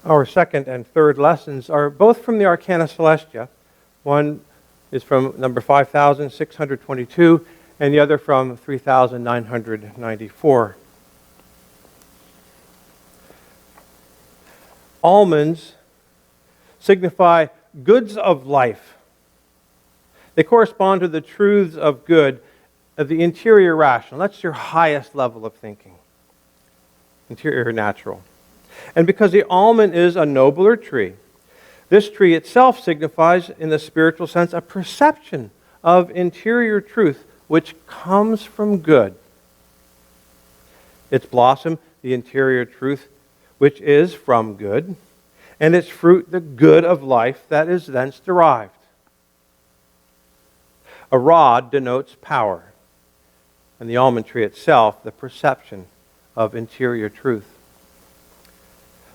Our second and third lessons are both from the Arcana Coelestia. One is from number 5,622, and the other from 3,994. Almonds signify goods of life. They correspond to the truths of good, of the interior rational. That's your highest level of thinking. Interior natural. And because the almond is a nobler tree, this tree itself signifies, in the spiritual sense, a perception of interior truth which comes from good. Its blossom, the interior truth which is from good, and its fruit, the good of life that is thence derived. A rod denotes power, and the almond tree itself, the perception of interior truth.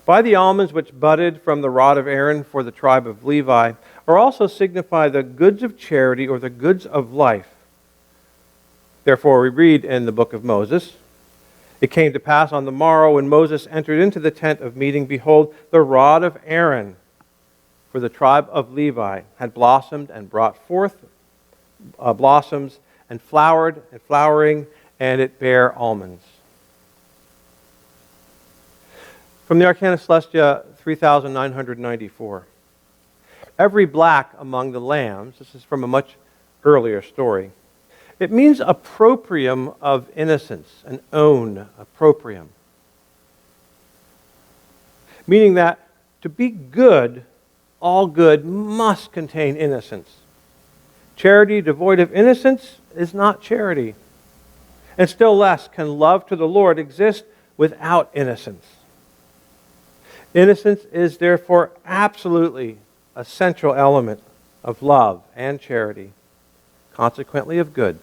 By the almonds which budded from the rod of Aaron for the tribe of Levi are also signify the goods of charity or the goods of life. Therefore we read in the book of Moses, "It came to pass on the morrow when Moses entered into the tent of meeting, behold, the rod of Aaron for the tribe of Levi had blossomed and brought forth blossoms and flowered and flowering, and it bare almonds." From the Arcana Coelestia 3,994. Every black among the lambs, this is from a much earlier story, it means opprobrium of innocence, an own opprobrium. Meaning that to be good, all good must contain innocence. Charity devoid of innocence is not charity. And still less can love to the Lord exist without innocence. Innocence is therefore absolutely a central element of love and charity, consequently of good.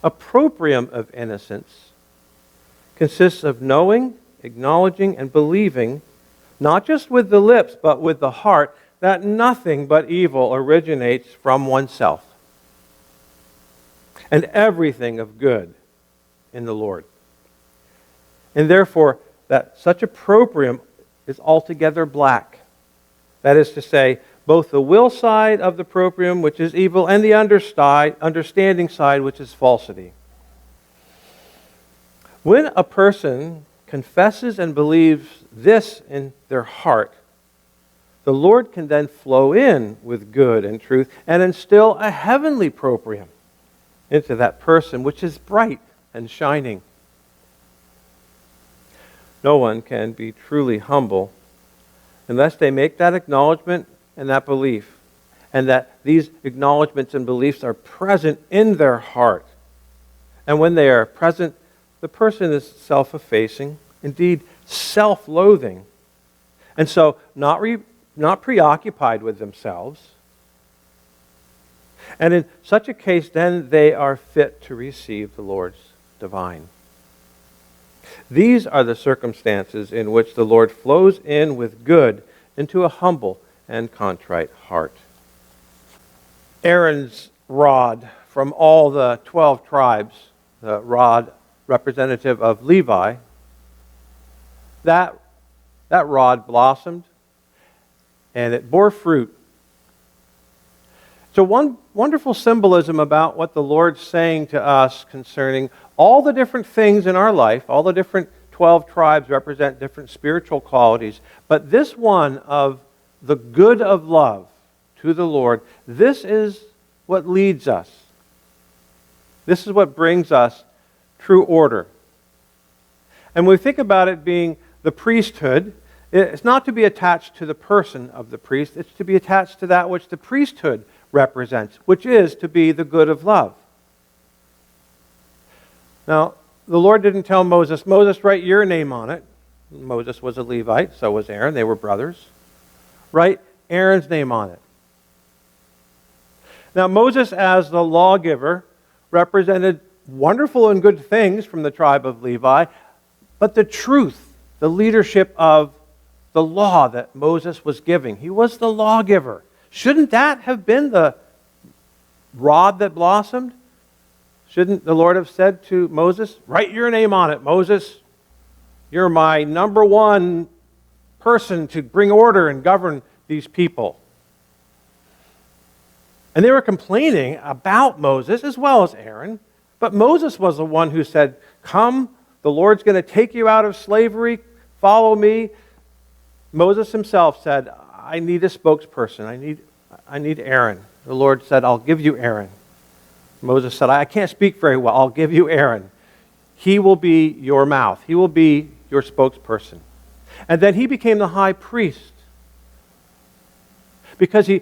Opprobrium of innocence consists of knowing, acknowledging, and believing, not just with the lips, but with the heart, that nothing but evil originates from oneself, and everything of good in the Lord. And therefore, that such opprobrium is altogether black. That is to say, both the will side of the opprobrium, which is evil, and the understanding side, which is falsity. When a person confesses and believes this in their heart, the Lord can then flow in with good and truth and instill a heavenly opprobrium into that person, which is bright and shining. No one can be truly humble unless they make that acknowledgement and that belief, and that these acknowledgments and beliefs are present in their heart. And when they are present, the person is self-effacing, indeed self-loathing, and so not preoccupied with themselves. And in such a case, then they are fit to receive the Lord's divine. These are the circumstances in which the Lord flows in with good into a humble and contrite heart. Aaron's rod from all the 12 tribes, the rod representative of Levi, that rod blossomed and it bore fruit. So one wonderful symbolism about what the Lord's saying to us concerning all the different things in our life. All the different 12 tribes represent different spiritual qualities. But this one of the good of love to the Lord, this is what leads us. This is what brings us true order. And when we think about it being the priesthood, it's not to be attached to the person of the priest. It's to be attached to that which the priesthood represents, which is to be the good of love. Now, the Lord didn't tell Moses, "Moses, write your name on it." Moses was a Levite, so was Aaron. They were brothers. Write Aaron's name on it. Now, Moses, as the lawgiver, represented wonderful and good things from the tribe of Levi, but the truth, the leadership of the law that Moses was giving. He was the lawgiver. Shouldn't that have been the rod that blossomed? Shouldn't the Lord have said to Moses, "Write your name on it, Moses. You're my number one person to bring order and govern these people. And they were complaining about Moses as well as Aaron. But Moses was the one who said, "Come, the Lord's going to take you out of slavery. Follow me." Moses himself said, "I need a spokesperson. I need Aaron." The Lord said, "I'll give you Aaron." Moses said, "I can't speak very well. I'll give you Aaron. He will be your mouth. He will be your spokesperson." And then he became the high priest because he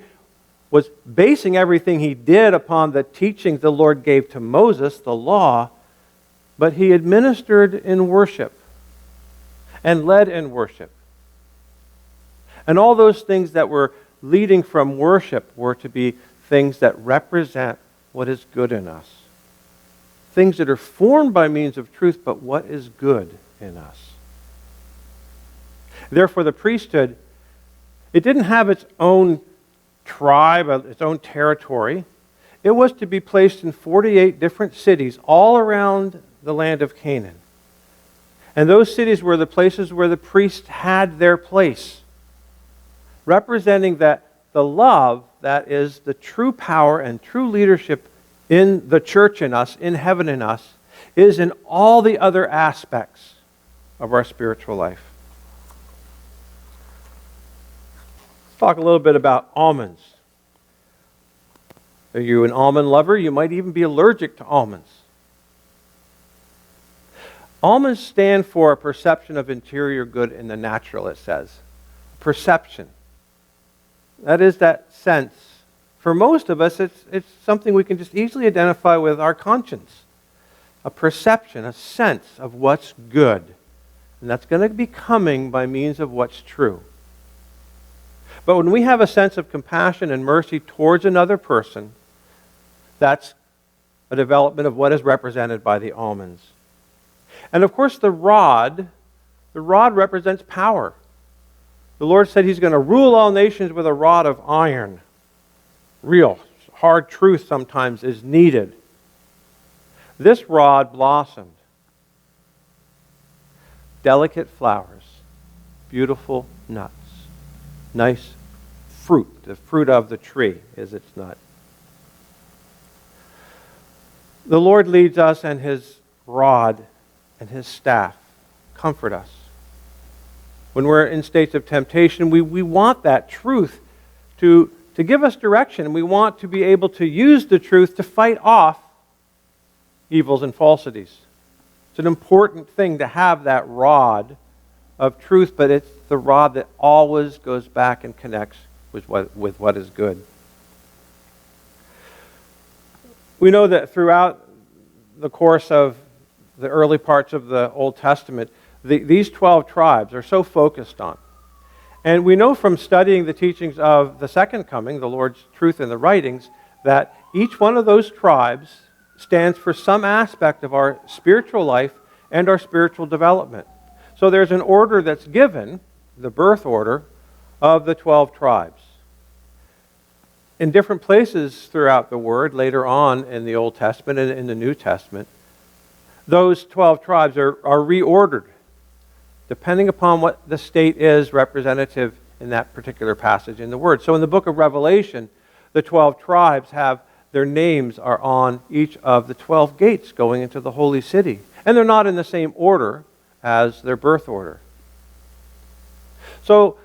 was basing everything he did upon the teachings the Lord gave to Moses, the law, but he administered in worship and led in worship. And all those things that were leading from worship were to be things that represent what is good in us. Things that are formed by means of truth, but what is good in us. Therefore, the priesthood, it didn't have its own tribe, its own territory. It was to be placed in 48 different cities all around the land of Canaan. And those cities were the places where the priests had their place, representing that the love that is the true power and true leadership in the church in us, in heaven in us, is in all the other aspects of our spiritual life. Let's talk a little bit about almonds. Are you an almond lover? You might even be allergic to almonds. Almonds stand for a perception of interior good in the natural, it says. Perception. That is that sense. For most of us, it's something we can just easily identify with our conscience. A perception, a sense of what's good. And that's going to be coming by means of what's true. But when we have a sense of compassion and mercy towards another person, that's a development of what is represented by the almonds. And of course the rod represents power. The Lord said He's going to rule all nations with a rod of iron. Real, hard truth sometimes is needed. This rod blossomed. Delicate flowers, beautiful nuts, nice fruit. The fruit of the tree is its nut. The Lord leads us, and His rod and His staff comfort us. When we're in states of temptation, we want that truth to give us direction. We want to be able to use the truth to fight off evils and falsities. It's an important thing to have that rod of truth, but it's the rod that always goes back and connects with what is good. We know that throughout the course of the early parts of the Old Testament, these 12 tribes are so focused on. And we know from studying the teachings of the second coming, the Lord's truth in the writings, that each one of those tribes stands for some aspect of our spiritual life and our spiritual development. So there's an order that's given, the birth order, of the 12 tribes. In different places throughout the Word, later on in the Old Testament and in the New Testament, those 12 tribes are reordered, depending upon what the state is representative in that particular passage in the Word. So in the book of Revelation, the 12 tribes have their names are on each of the 12 gates going into the holy city. And they're not in the same order as their birth order. So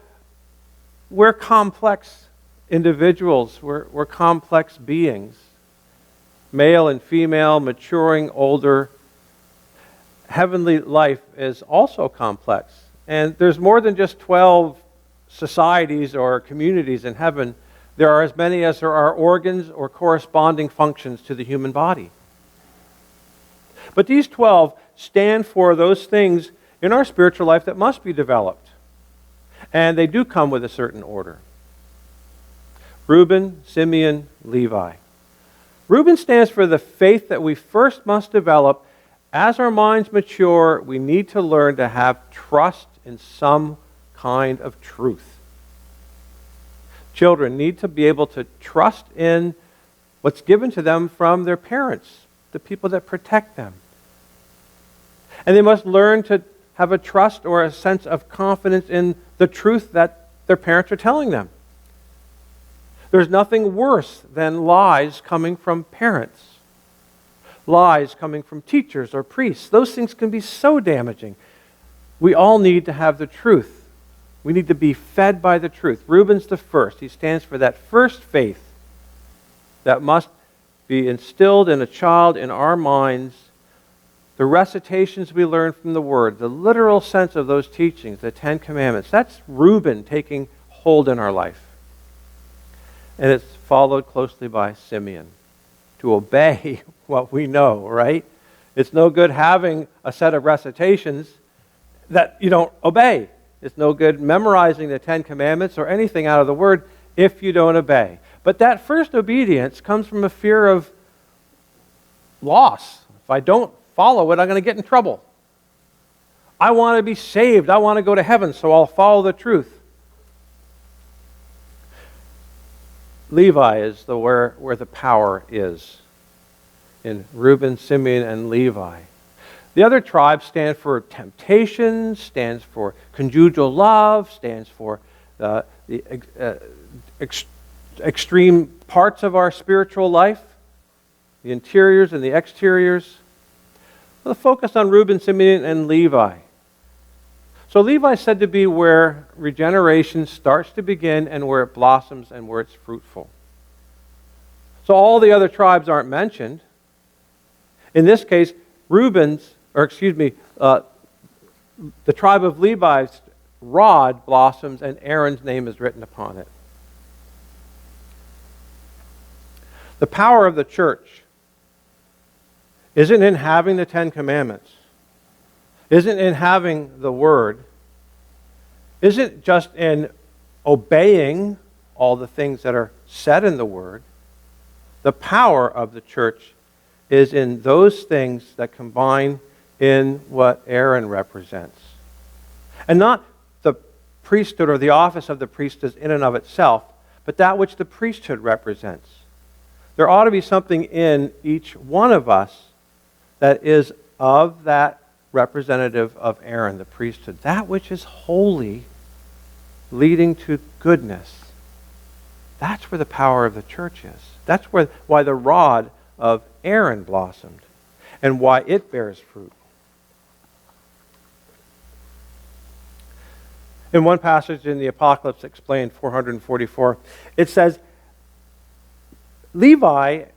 we're complex individuals. We're complex beings. Male and female, maturing, older. Heavenly life is also complex. And there's more than just 12 societies or communities in heaven. There are as many as there are organs or corresponding functions to the human body. But these 12 stand for those things in our spiritual life that must be developed. And they do come with a certain order. Reuben, Simeon, Levi. Reuben stands for the faith that we first must develop. As our minds mature, we need to learn to have trust in some kind of truth. Children need to be able to trust in what's given to them from their parents, the people that protect them. And they must learn to have a trust or a sense of confidence in the truth that their parents are telling them. There's nothing worse than lies coming from parents. Lies coming from teachers or priests. Those things can be so damaging. We all need to have the truth. We need to be fed by the truth. Reuben's the first. He stands for that first faith that must be instilled in a child in our minds. The recitations we learn from the Word, the literal sense of those teachings, the Ten Commandments, that's Reuben taking hold in our life. And it's followed closely by Simeon. To obey what we know, right? It's no good having a set of recitations that you don't obey. It's no good memorizing the Ten Commandments or anything out of the Word if you don't obey. But that first obedience comes from a fear of loss. If I don't follow it, I'm going to get in trouble. I want to be saved. I want to go to heaven, so I'll follow the truth. Levi is where the power is. In Reuben, Simeon, and Levi. The other tribes stand for temptation, stands for conjugal love, stands for the extreme parts of our spiritual life, the interiors and the exteriors. We'll focus on Reuben, Simeon, and Levi. So Levi is said to be where regeneration starts to begin and where it blossoms and where it's fruitful. So all the other tribes aren't mentioned. In this case, the tribe of Levi's rod blossoms and Aaron's name is written upon it. The power of the church isn't in having the Ten Commandments, isn't in having the Word, isn't just in obeying all the things that are said in the Word. The power of the church is in those things that combine in what Aaron represents. And not the priesthood or the office of the priesthood in and of itself, but that which the priesthood represents. There ought to be something in each one of us that is of that representative of Aaron, the priesthood. That which is holy, leading to goodness. That's where the power of the church is. That's why the rod of Aaron blossomed and why it bears fruit. In one passage in the Apocalypse explained, 444, it says, Levites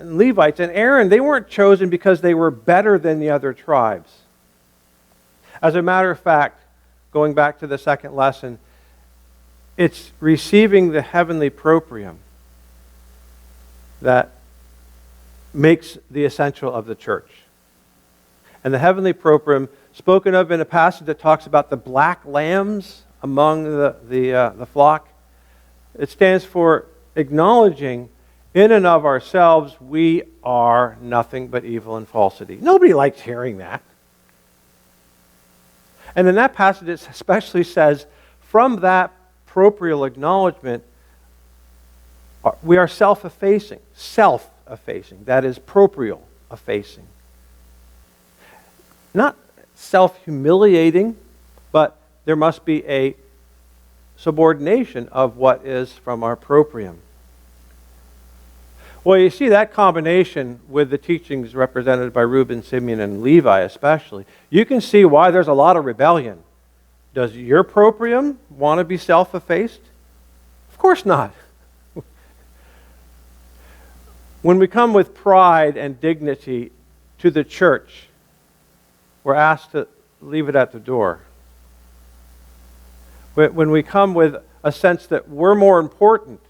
and Aaron, they weren't chosen because they were better than the other tribes. As a matter of fact, going back to the second lesson, it's receiving the heavenly proprium that makes the essential of the church. And the heavenly proprium, spoken of in a passage that talks about the black lambs among the flock, it stands for acknowledging in and of ourselves we are nothing but evil and falsity. Nobody likes hearing that. And in that passage it especially says, from that proprial acknowledgement, we are self-effacing. Self-effacing. That is proprial effacing. Not self-humiliating, but there must be a subordination of what is from our proprium. Well, you see that combination with the teachings represented by Reuben, Simeon, and Levi especially. You can see why there's a lot of rebellion. Does your proprium want to be self-effaced? Of course not. When we come with pride and dignity to the church, we're asked to leave it at the door. When we come with a sense that we're more important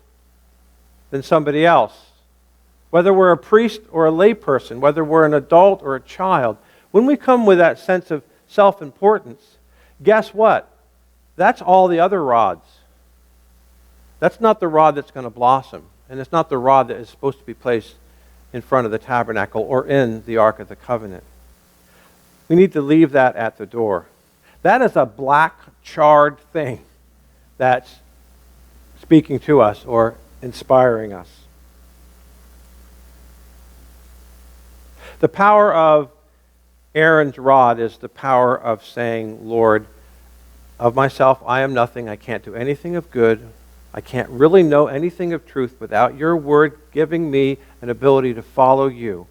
than somebody else, whether we're a priest or a layperson, whether we're an adult or a child, when we come with that sense of self-importance, guess what? That's all the other rods. That's not the rod that's going to blossom. And it's not the rod that is supposed to be placed in front of the tabernacle or in the Ark of the Covenant. We need to leave that at the door. That is a black, charred thing that's speaking to us or inspiring us. The power of Aaron's rod is the power of saying, Lord, of myself I am nothing. I can't do anything of good. I can't really know anything of truth without your word giving me an ability to follow you.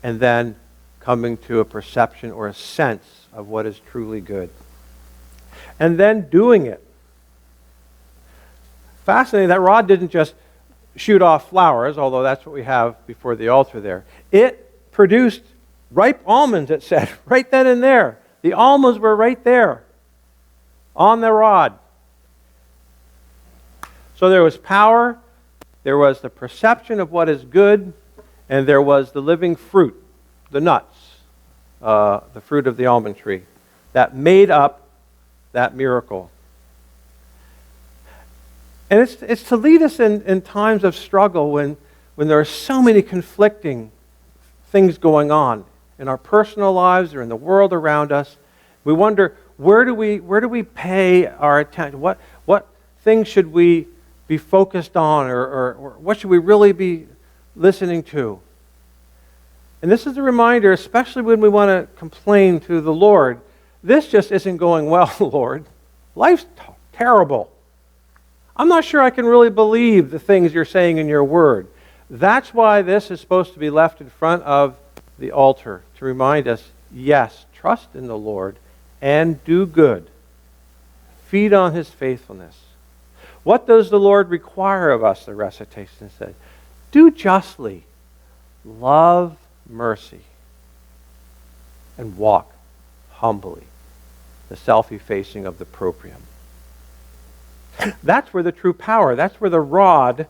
And then coming to a perception or a sense of what is truly good. And then doing it. Fascinating, that rod didn't just shoot off flowers, although that's what we have before the altar there. It produced ripe almonds, it said, right then and there. The almonds were right there on the rod. So there was power, there was the perception of what is good, and there was the living fruit, the nuts, the fruit of the almond tree, that made up that miracle. And it's to lead us in times of struggle when there are so many conflicting things going on in our personal lives or in the world around us. We wonder, where do we pay our attention? What things should we be focused on, or what should we really be listening to? And this is a reminder, especially when we want to complain to the Lord, this just isn't going well, Lord. Life's terrible. I'm not sure I can really believe the things you're saying in your word. That's why this is supposed to be left in front of the altar, to remind us, yes, trust in the Lord and do good. Feed on his faithfulness. What does the Lord require of us, the recitation said? Do justly, love mercy, and walk humbly, the self-effacing of the proprium. That's where the true power, that's where the rod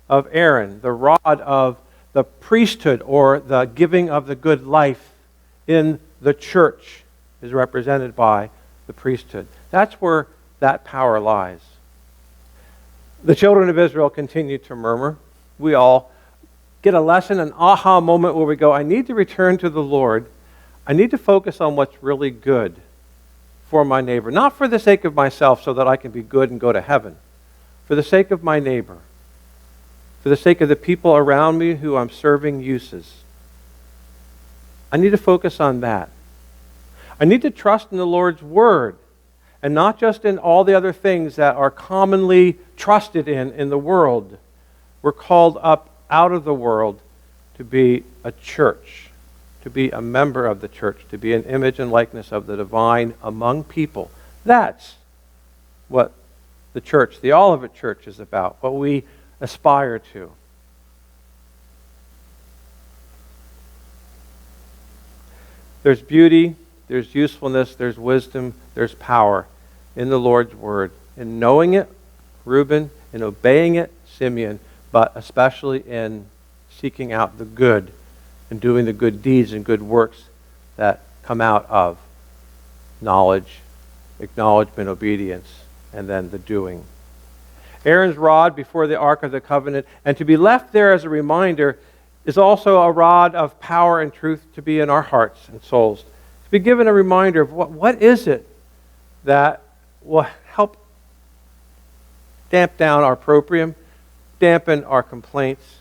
of Aaron, the rod of the priesthood or the giving of the good life in the church is represented by the priesthood. That's where that power lies. The children of Israel continue to murmur. We all get a lesson, an aha moment where we go, I need to return to the Lord. I need to focus on what's really good for my neighbor. Not for the sake of myself so that I can be good and go to heaven. For the sake of my neighbor. For the sake of the people around me who I'm serving uses. I need to focus on that. I need to trust in the Lord's word and not just in all the other things that are commonly trusted in the world. We're called up out of the world to be a church, to be a member of the church, to be an image and likeness of the divine among people. That's what the church, the Olivet Church, is about, what we aspire to. There's beauty, there's usefulness, there's wisdom, there's power in the Lord's word. In knowing it, Reuben, in obeying it, Simeon, but especially in seeking out the good and doing the good deeds and good works that come out of knowledge, acknowledgement, obedience, and then the doing. Aaron's rod before the Ark of the Covenant, and to be left there as a reminder, is also a rod of power and truth to be in our hearts and souls. To be given a reminder of what is it that will help damp down our proprium, dampen our complaints,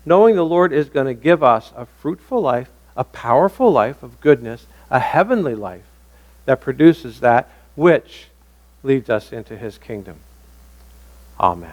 knowing the Lord is going to give us a fruitful life, a powerful life of goodness, a heavenly life that produces that which leads us into his kingdom. Amen.